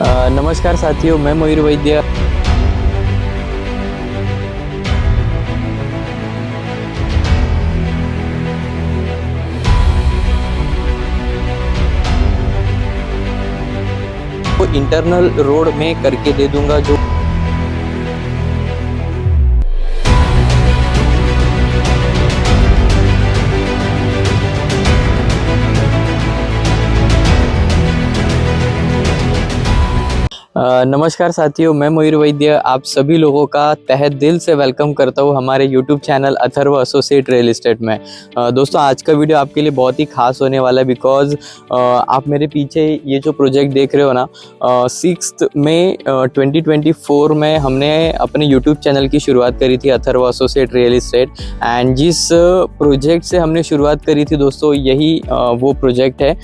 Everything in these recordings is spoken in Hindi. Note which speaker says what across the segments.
Speaker 1: नमस्कार साथियों, मैं मयूर वैद्य। वो इंटरनल रोड में करके दे दूंगा जो नमस्कार साथियों, मैं मयूर वैद्य आप सभी लोगों का तहे दिल से वेलकम करता हूँ हमारे YouTube channel Atharva associate real estate में। दोस्तों, आज का वीडियो आपके लिए बहुत ही खास होने वाला है बिकॉज आप मेरे पीछे ये जो प्रोजेक्ट देख रहे हो ना, 6 मई 2024 में हमने अपने यूट्यूब चैनल की शुरुआत करी थी Atharva associate real estate. And जिस प्रोजेक्ट से हमने शुरुआत करी थी दोस्तों, यही वो प्रोजेक्ट है।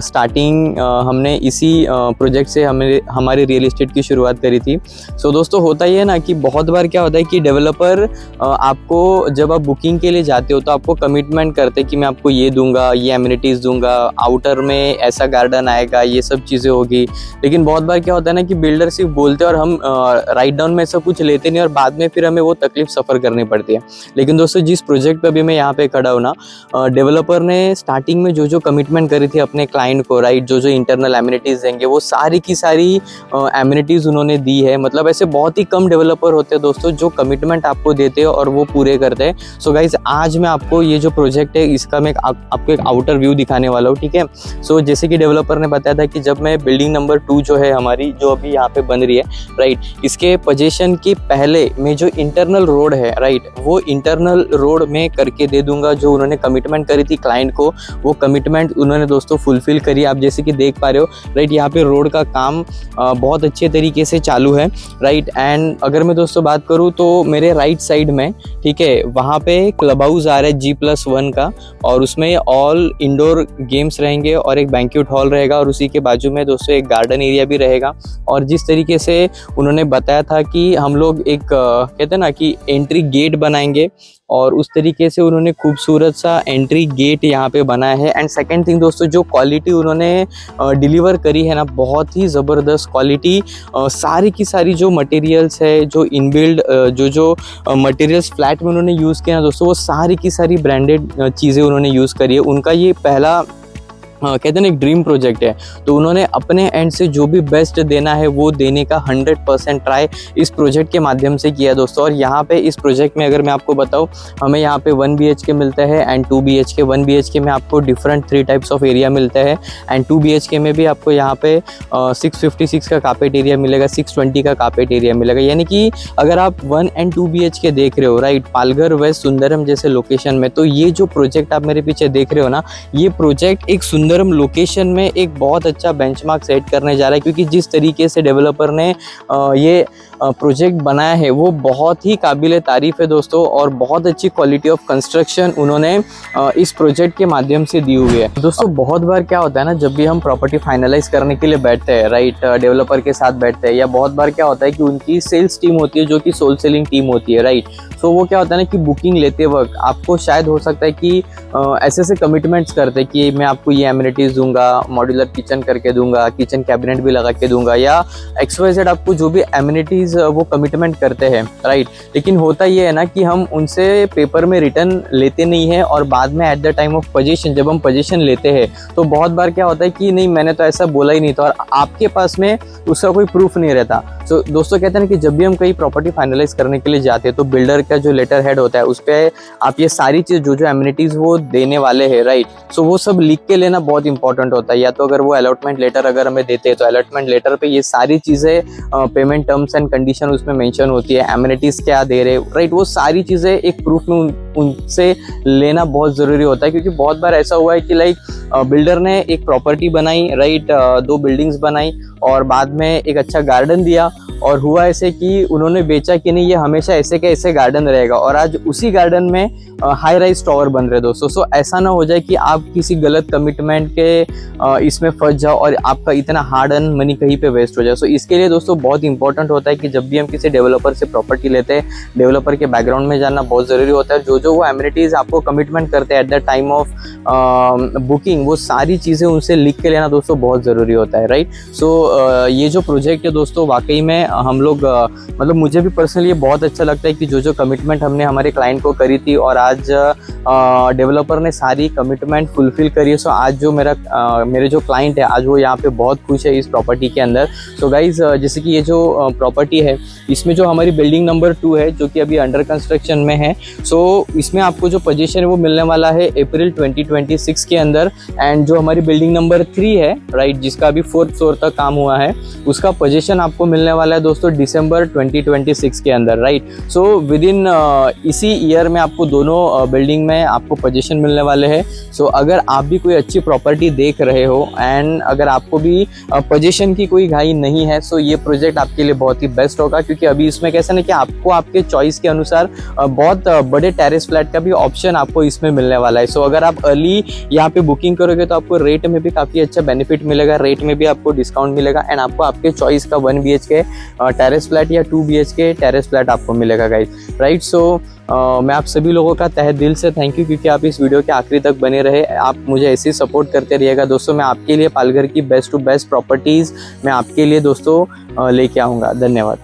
Speaker 1: स्टार्टिंग हमने इसी प्रोजेक्ट से हमारे रियल एस्टेट की शुरुआत करी थी। सो दोस्तों, होता ही है ना कि बहुत बार क्या होता है कि डेवलपर आपको जब आप बुकिंग के लिए जाते हो तो आपको कमिटमेंट करते हैं कि मैं आपको ये दूंगा, ये एमिनिटीज़ दूंगा, आउटर में ऐसा गार्डन आएगा, ये सब चीज़ें होगी। लेकिन बहुत बार क्या होता है ना कि बिल्डर सिर्फ बोलते हैं और हम राइट डाउन में ऐसा कुछ लेते नहीं और बाद में फिर हमें वो तकलीफ सफ़र करनी पड़ती है। लेकिन दोस्तों, जिस प्रोजेक्ट पर भी मैं यहाँ पे खड़ा हूँ ना, डेवलपर ने स्टार्टिंग में जो कमिटमेंट करी थी अपने क्लाइंट को, राइट, जो इंटरनल एमिनिटीज़ देंगे वो सारी की सारी एमिनिटीज़ उन्होंने दी है। मतलब ऐसे बहुत ही कम डेवलपर होते हैं दोस्तों जो कमिटमेंट आपको देते हैं और वो पूरे करते हैं। सो गाइज, आज मैं आपको ये जो प्रोजेक्ट है इसका मैं आपको एक आउटर व्यू दिखाने वाला हूँ, ठीक है। सो जैसे कि डेवलपर ने बताया था कि जब मैं बिल्डिंग नंबर 2 जो है हमारी, जो अभी यहाँ पे बन रही है, राइट, इसके पोजीशन के पहले में जो इंटरनल रोड है, राइट, वो इंटरनल रोड में करके दे दूंगा। जो उन्होंने कमिटमेंट करी थी क्लाइंट को, वो कमिटमेंट उन्होंने दोस्तों फुलफिल करी। आप जैसे कि देख पा रहे हो, राइट, यहाँ पे रोड का काम बहुत अच्छे तरीके से चालू है, राइट। एंड अगर मैं दोस्तों बात करूँ तो मेरे राइट साइड में, ठीक है, वहाँ पे क्लब हाउस आ रहा है G+1 का, और उसमें ऑल इंडोर गेम्स रहेंगे और एक बैंक्वेट हॉल रहेगा और उसी के बाजू में दोस्तों एक गार्डन एरिया भी रहेगा। और जिस तरीके से उन्होंने बताया था कि हम लोग एक कहते हैं ना कि एंट्री गेट बनाएंगे, और उस तरीके से उन्होंने खूबसूरत सा एंट्री गेट यहाँ पे बनाया है। एंड सेकंड थिंग दोस्तों, जो क्वालिटी उन्होंने डिलीवर करी है ना, बहुत ही ज़बरदस्त क्वालिटी। सारी की सारी जो मटेरियल्स है, जो इनबिल्ड जो मटेरियल्स फ्लैट में उन्होंने यूज़ किया ना दोस्तों, वो सारी की सारी ब्रांडेड चीज़ें उन्होंने यूज़ करी है। उनका ये पहला कहते हैं ना एक ड्रीम प्रोजेक्ट है, तो उन्होंने अपने एंड से जो भी बेस्ट देना है वो देने का 100% ट्राई इस प्रोजेक्ट के माध्यम से किया दोस्तों। और यहाँ पे इस प्रोजेक्ट में अगर मैं आपको बताऊँ, हमें यहाँ पे 1 BHK मिलता है एंड 2 BHK। 1 BHK में आपको डिफरेंट 3 टाइप्स ऑफ एरिया मिलता है एंड 2 BHK में भी आपको यहाँ पे 656 का कार्पेट एरिया मिलेगा, 620 का कार्पेट एरिया मिलेगा। यानी कि अगर आप 1 एंड 2 BHK देख रहे हो, राइट, पालघर वेस्ट सुंदरम जैसे लोकेशन में, तो ये जो प्रोजेक्ट आप मेरे पीछे देख रहे हो ना, ये प्रोजेक्ट एक सुंदरम लोकेशन में एक बहुत अच्छा बेंचमार्क सेट करने जा रहा है। क्योंकि जिस तरीके से डेवलपर ने ये प्रोजेक्ट बनाया है वो बहुत ही काबिले तारीफ़ है दोस्तों, और बहुत अच्छी क्वालिटी ऑफ कंस्ट्रक्शन उन्होंने इस प्रोजेक्ट के माध्यम से दी हुई है दोस्तों। बहुत बार क्या होता है ना, जब भी हम प्रॉपर्टी फाइनलाइज करने के लिए बैठते हैं, राइट, डेवलपर के साथ बैठते हैं, या बहुत बार क्या होता है कि उनकी सेल्स टीम होती है जो कि सोल सेलिंग टीम होती है, राइट। सो वो क्या होता है ना कि बुकिंग लेते वक्त आपको शायद हो सकता है कि ऐसे कमिटमेंट्स करते हैं कि मैं आपको ये एमिनिटीज़ दूंगा, मॉड्यूलर किचन करके दूंगा, किचन कैबिनेट भी लगा के दूंगा, या XYZ आपको जो भी एमिनिटीज़ वो कमिटमेंट करते हैं, राइट। लेकिन होता ये है ना कि हम उनसे पेपर में रिटर्न लेते नहीं है, और बाद में at the time of position जब हम पोजीशन लेते हैं तो बहुत बार क्या होता है कि नहीं, मैंने तो ऐसा बोला ही नहीं था, और आपके पास में उसका कोई प्रूफ नहीं रहता। सो दोस्तों, कहते हैं कि जब भी हम कहीं प्रॉपर्टी फाइनलाइज करने के लिए जाते हैं तो बिल्डर का जो लेटर हेड होता है उस पर आप ये सारी चीज़ जो एमिनिटीज़ वो देने वाले हैं, राइट, सो वो सब लिख के लेना बहुत इंपॉर्टेंट होता है। या तो अगर वो अलॉटमेंट लेटर अगर हमें देते हैं तो अलॉटमेंट लेटर पे ये सारी चीज़ें, पेमेंट टर्म्स एंड कंडीशन उसमें मेंशन होती है, एमिनिटीज़ क्या दे रहे, राइट, वो सारी चीज़ें एक प्रूफ में उनसे लेना बहुत ज़रूरी होता है। क्योंकि बहुत बार ऐसा हुआ है कि लाइक बिल्डर ने एक प्रॉपर्टी बनाई, राइट, 2 बिल्डिंग्स बनाई और बाद में एक अच्छा गार्डन दिया, और हुआ ऐसे कि उन्होंने बेचा कि नहीं, ये हमेशा ऐसे का ऐसे गार्डन रहेगा, और आज उसी गार्डन में हाई राइज टावर बन रहे हैं दोस्तों। सो ऐसा ना हो जाए कि आप किसी गलत कमिटमेंट के इसमें फंस जाओ और आपका इतना हार्ड अर्न मनी कहीं पे वेस्ट हो जाए। सो इसके लिए दोस्तों बहुत इंपॉर्टेंट होता है कि जब भी हम किसी डेवलपर से प्रॉपर्टी लेते हैं, डेवलपर के बैकग्राउंड में जानना बहुत ज़रूरी होता है। जो वो एमिनिटीज़ आपको कमिटमेंट करते हैं at the time of booking, वो सारी चीज़ें उनसे लिख के लेना दोस्तों बहुत ज़रूरी होता है, राइट। सो ये जो प्रोजेक्ट है दोस्तों, वाकई में हम लोग मतलब मुझे भी पर्सनली ये बहुत अच्छा लगता है कि जो कमिटमेंट हमने हमारे क्लाइंट को करी थी और आज डेवलपर ने सारी कमिटमेंट फुलफिल करी है। सो आज जो मेरे जो क्लाइंट है आज वो यहाँ पे बहुत खुश है इस प्रॉपर्टी के अंदर। सो गाइज जैसे कि ये जो प्रॉपर्टी है इसमें जो हमारी बिल्डिंग नंबर 2 है जो कि अभी अंडर कंस्ट्रक्शन में है। सो इसमें आपको जो पोजीशन है वो मिलने वाला है अप्रैल 2026 के अंदर। एंड जो हमारी बिल्डिंग नंबर 3 है, राइट, जिसका अभी 4th फ्लोर तक काम हुआ है, उसका पोजीशन आपको मिलने वाला है दोस्तों दिसंबर 2026 के अंदर, राइट। सो विद इन इसी ईयर में आपको दोनों बिल्डिंग में आपको पोजीशन मिलने वाले हैं। सो अगर आप भी कोई अच्छी प्रॉपर्टी देख रहे हो एंड अगर आपको भी पोजीशन की कोई घाई नहीं है, सो ये प्रोजेक्ट आपके लिए बहुत ही बेस्ट होगा। क्योंकि अभी इसमें कैसा ना कि आपको आपके चॉइस के अनुसार बहुत बड़े टेरेस फ्लैट का भी ऑप्शन आपको इसमें मिलने वाला है। सो अगर आप अर्ली यहाँ पे बुकिंग करोगे तो आपको रेट में भी काफ़ी अच्छा बेनिफिट मिलेगा, रेट में भी आपको डिस्काउंट मिलेगा एंड आपको आपके चॉइस का 1 BHK टेरेस फ्लैट या 2 BHK टेरेस फ्लैट आपको मिलेगा गाइस, राइट। सो मैं आप सभी लोगों का तहे दिल से थैंक यू क्योंकि आप इस वीडियो के आखिरी तक बने रहे। आप मुझे ऐसे ही सपोर्ट करते रहिएगा दोस्तों। मैं आपके लिए पालघर की बेस्ट टू बेस्ट प्रॉपर्टीज़ मैं आपके लिए दोस्तों लेके आऊँगा। धन्यवाद।